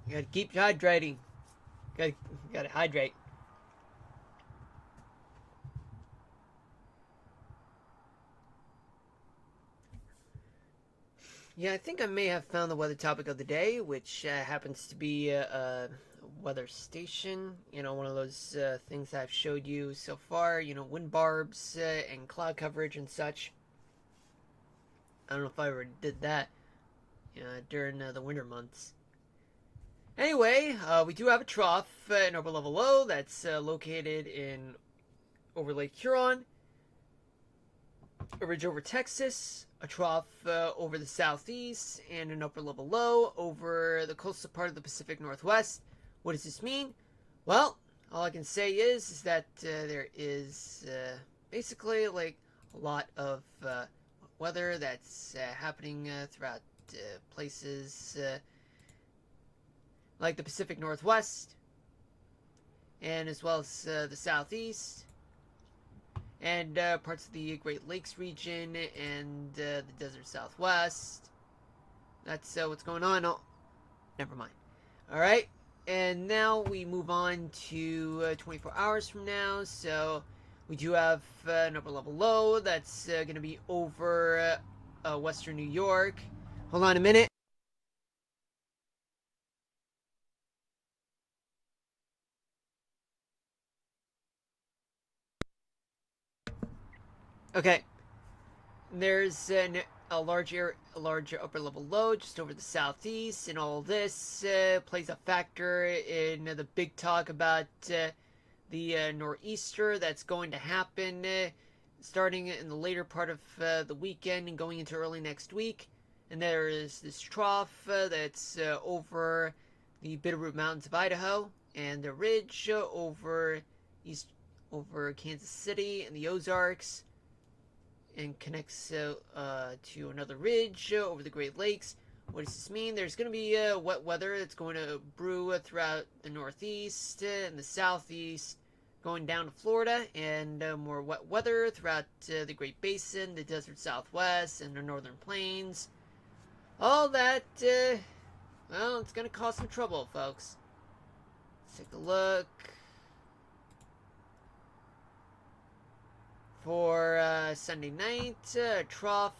You gotta keep hydrating. Gotta hydrate. Yeah, I think I may have found the weather topic of the day, which happens to be a weather station. One of those things I've showed you so far. Wind barbs and cloud coverage and such. I don't know if I ever did that during the winter months. Anyway, we do have a trough, an upper level low that's located in over Lake Huron, a ridge over Texas, a trough over the southeast, and an upper level low over the coastal part of the Pacific Northwest. What does this mean? Well, all I can say is that there is basically like a lot of weather that's happening throughout places like the Pacific Northwest, and as well as the southeast, and parts of the Great Lakes region and the desert southwest. That's what's going on. Oh, never mind. All right, and now we move on to 24 hours from now. So we do have an upper level low that's going to be over western New York. Hold on a minute. Okay, there's a large upper level low just over the southeast, and all this plays a factor in the big talk about the nor'easter that's going to happen starting in the later part of the weekend and going into early next week. And there is this trough that's over the Bitterroot Mountains of Idaho and the ridge over Kansas City and the Ozarks, and connects to another ridge over the Great Lakes. What does this mean? There's going to be wet weather that's going to brew throughout the northeast and the southeast, going down to Florida, and more wet weather throughout the Great Basin, the desert southwest, and the northern plains. All that, well, it's going to cause some trouble, folks. Let's take a look. For Sunday night, trough.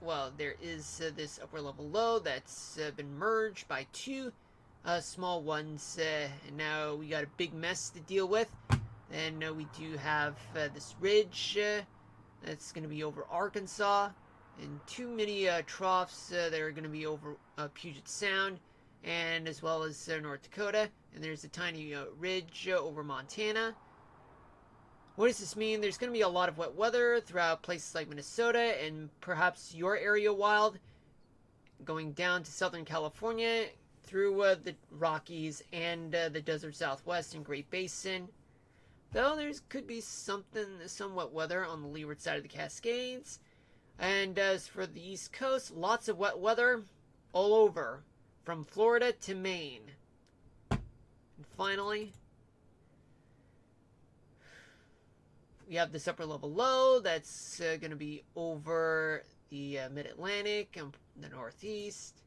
Well, there is this upper level low that's been merged by two small ones, and now we got a big mess to deal with. And we do have this ridge that's going to be over Arkansas, and too many troughs that are going to be over Puget Sound, and as well as North Dakota. And there's a tiny ridge over Montana. What does this mean? There's going to be a lot of wet weather throughout places like Minnesota and perhaps your area wild, going down to Southern California through the Rockies and the desert southwest and Great Basin. Though there could be some wet weather on the leeward side of the Cascades. And as for the East Coast, lots of wet weather all over, from Florida to Maine. And finally, we have this upper level low that's going to be over the mid-Atlantic and the northeast.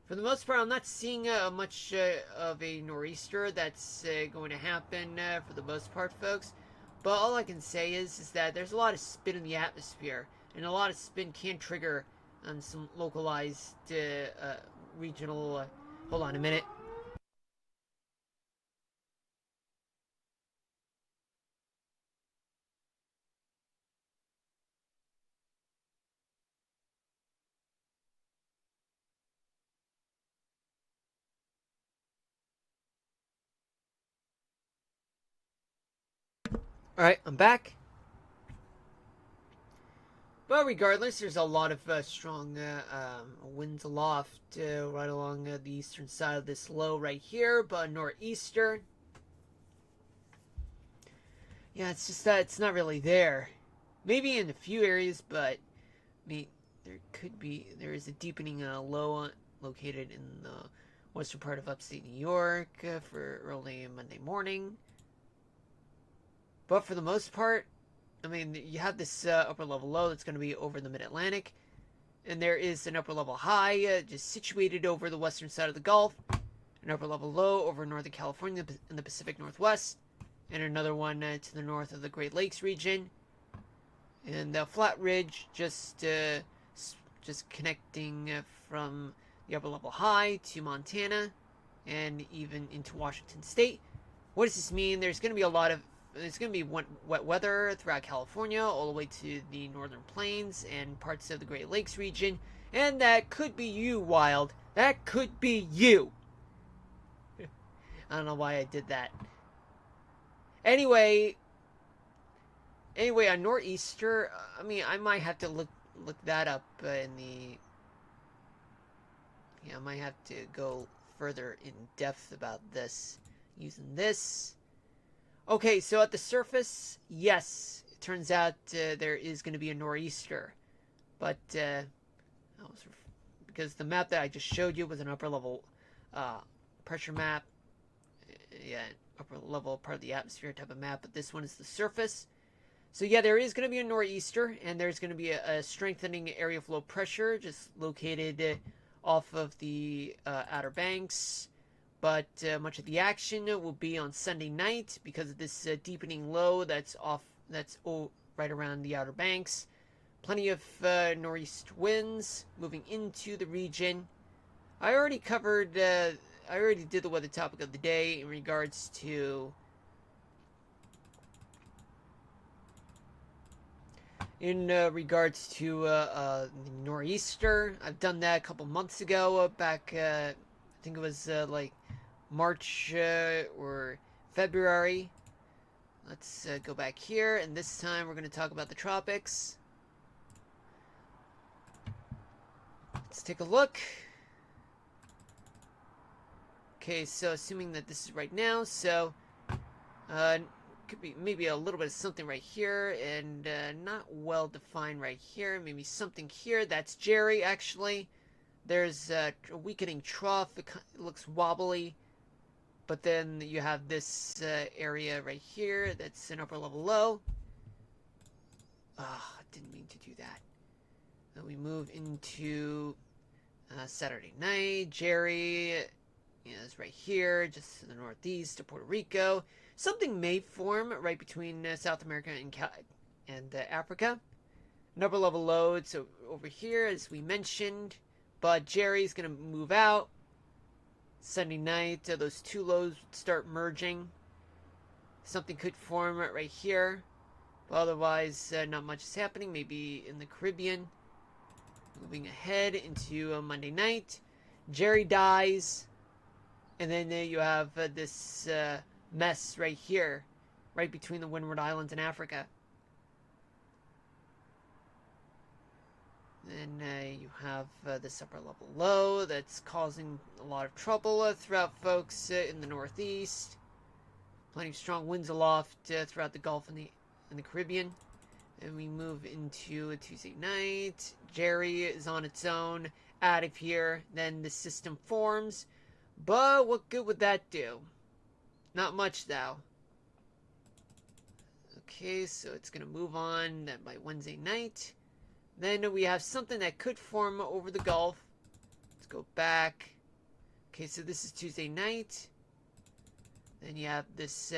For the most part, I'm not seeing much of a nor'easter that's going to happen for the most part, folks. But all I can say is that there's a lot of spin in the atmosphere, and a lot of spin can trigger some localized regional. Hold on a minute. All right, I'm back. But regardless, there's a lot of strong winds aloft right along the eastern side of this low right here, but northeastern. Yeah, it's just that it's not really there. Maybe in a few areas, but I mean, there is a deepening low located in the western part of upstate New York for early Monday morning. But for the most part, I mean, you have this upper level low that's going to be over the mid Atlantic. And there is an upper level high just situated over the western side of the Gulf, an upper level low over northern California in the Pacific Northwest, and another one to the north of the Great Lakes region. And the flat ridge just connecting from the upper level high to Montana and even into Washington State. What does this mean? There's going to be wet weather throughout California, all the way to the northern plains and parts of the Great Lakes region. And that could be you, Wild. That could be you. I don't know why I did that. Anyway, on nor'easter, I mean, I might have to look that up in the. Yeah, I might have to go further in depth about this using this. Okay, so at the surface, yes, it turns out there is going to be a nor'easter, but because the map that I just showed you was an upper level pressure map, yeah, upper level part of the atmosphere type of map, but this one is the surface. So yeah, there is going to be a nor'easter, and there's going to be a strengthening area of low pressure just located off of the Outer Banks. But much of the action will be on Sunday night because of this deepening low that's right around the Outer Banks. Plenty of nor'east winds moving into the region. I already did the weather topic of the day in regards to the nor'easter. I've done that a couple months ago, back I think it was like March or February. Let's go back here, and this time we're going to talk about the tropics. Let's take a look. Okay, so assuming that this is right now, so could be maybe a little bit of something right here, and not well defined right here. Maybe something here. That's Jerry, actually. There's a weakening trough. It looks wobbly. But then you have this area right here that's an upper level low. I didn't mean to do that. Then we move into Saturday night. Jerry is right here, just to the northeast of Puerto Rico. Something may form right between South America and Africa. An upper level low, it's over here, as we mentioned. But Jerry's going to move out. Sunday night, those two lows start merging. Something could form right here. But otherwise, not much is happening. Maybe in the Caribbean. Moving ahead into Monday night. Jerry dies. And then you have this mess right here. Right between the Windward Islands and Africa. Then you have this upper level low that's causing a lot of trouble throughout folks in the northeast. Plenty of strong winds aloft throughout the Gulf and the Caribbean. And we move into a Tuesday night. Jerry is on its own, out of here. Then the system forms. But what good would that do? Not much, though. Okay, so it's going to move on by Wednesday night. Then we have something that could form over the Gulf. Let's go back. Okay, so this is Tuesday night. Then you have this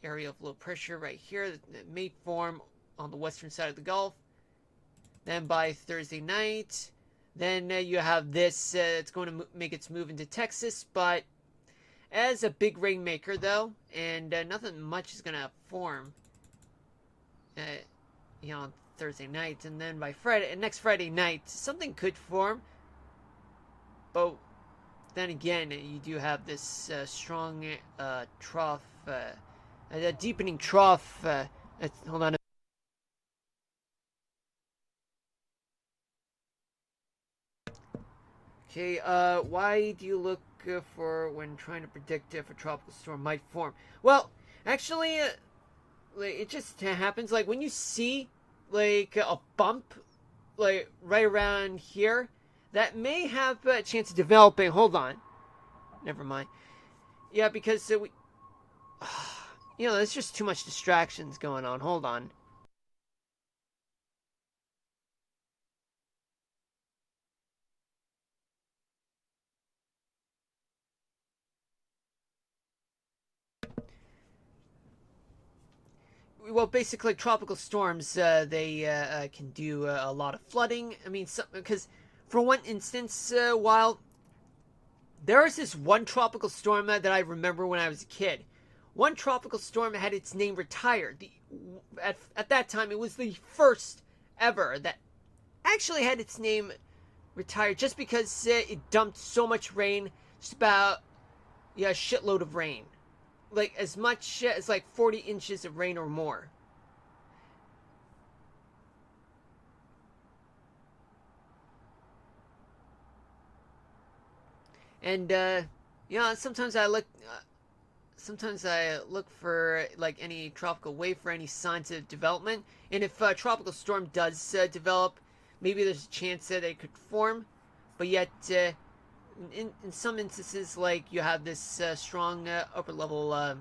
area of low pressure right here that may form on the western side of the Gulf. Then by Thursday night, then you have this. It's going to make its move into Texas, but as a big rainmaker, though, and nothing much is going to form. On Thursday night, and then by next Friday night, something could form. But then again, you do have this strong trough, a deepening trough. Hold on. Okay, why do you look for when trying to predict if a tropical storm might form? Well, actually, it just happens. Like when you see like a bump like right around here that may have a chance of developing. Hold on, never mind. Yeah, because there's just too much distractions going on. Hold on. well, basically, tropical storms they can do a lot of flooding. I mean, because for one instance, while there was this one tropical storm that I remember when I was a kid. One tropical storm had its name retired. At that time, it was the first ever that actually had its name retired just because it dumped so much rain, just about a shitload of rain, like as much as like 40 inches of rain or more. And sometimes I look. Sometimes I look for like any tropical wave for any signs of development, and if a tropical storm does develop, maybe there's a chance that it could form. But yet, in some instances, like you have this strong upper level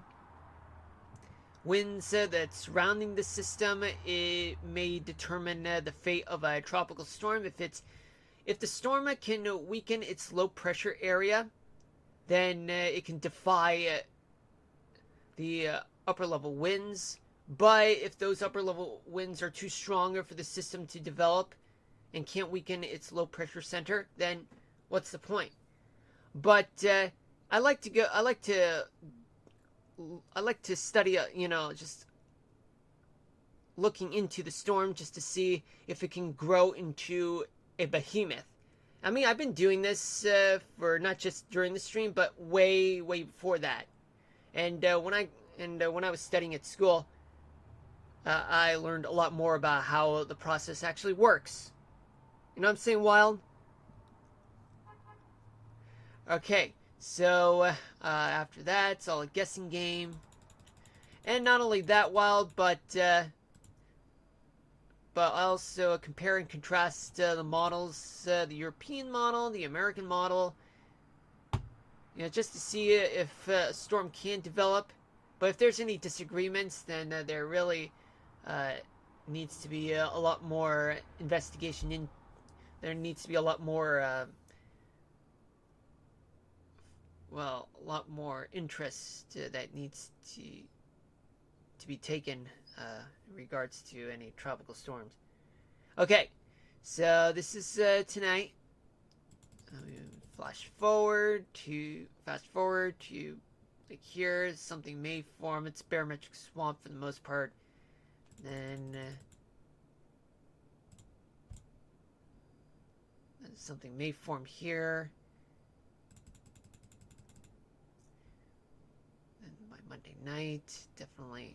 winds that's surrounding the system, it may determine the fate of a tropical storm. If the storm can weaken its low pressure area, then it can defy the upper level winds. But if those upper level winds are too strong for the system to develop and can't weaken its low pressure center, then what's the point? But I like to go. I like to study. Just looking into the storm just to see if it can grow into a behemoth. I mean, I've been doing this for not just during the stream, but way before that. And when I was studying at school, I learned a lot more about how the process actually works. You know what I'm saying, Wild? Okay, so after that, it's all a guessing game. And not only that, Wild, but also compare and contrast the models, the European model, the American model, just to see if a storm can develop. But if there's any disagreements, then there really needs to be a lot more investigation in. There needs to be a lot more, a lot more interest that needs to be taken in regards to any tropical storms. Okay, so this is tonight. Fast forward to like here. Something may form. It's barometric swamp for the most part. Then something may form here. Then by Monday night, definitely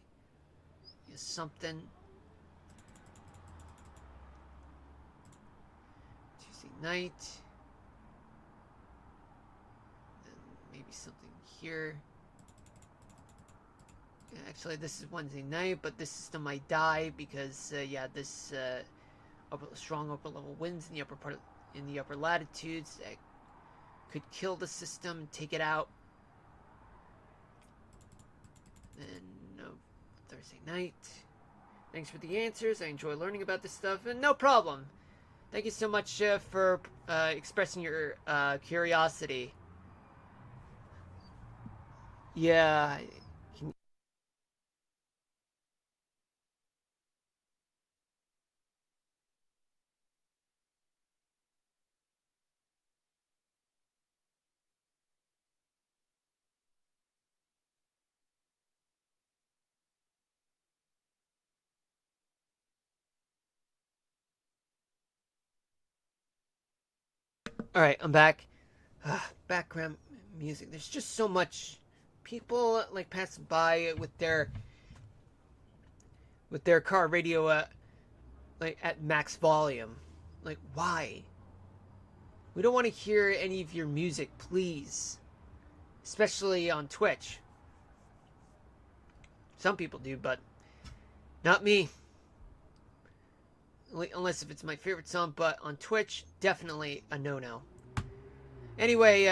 is something. Tuesday night. Maybe something here. Actually, this is Wednesday night, but this system might die because, this strong upper level winds in the upper latitudes that could kill the system, take it out. Then Thursday night. Thanks for the answers. I enjoy learning about this stuff, and no problem. Thank you so much for expressing your curiosity. Yeah. All right, I'm back. Background music. There's just so much people like passing by with their car radio like at max volume. Like, why? We don't want to hear any of your music, please. Especially on Twitch. Some people do, but not me. Unless if it's my favorite song, but on Twitch, definitely a no-no. Anyway,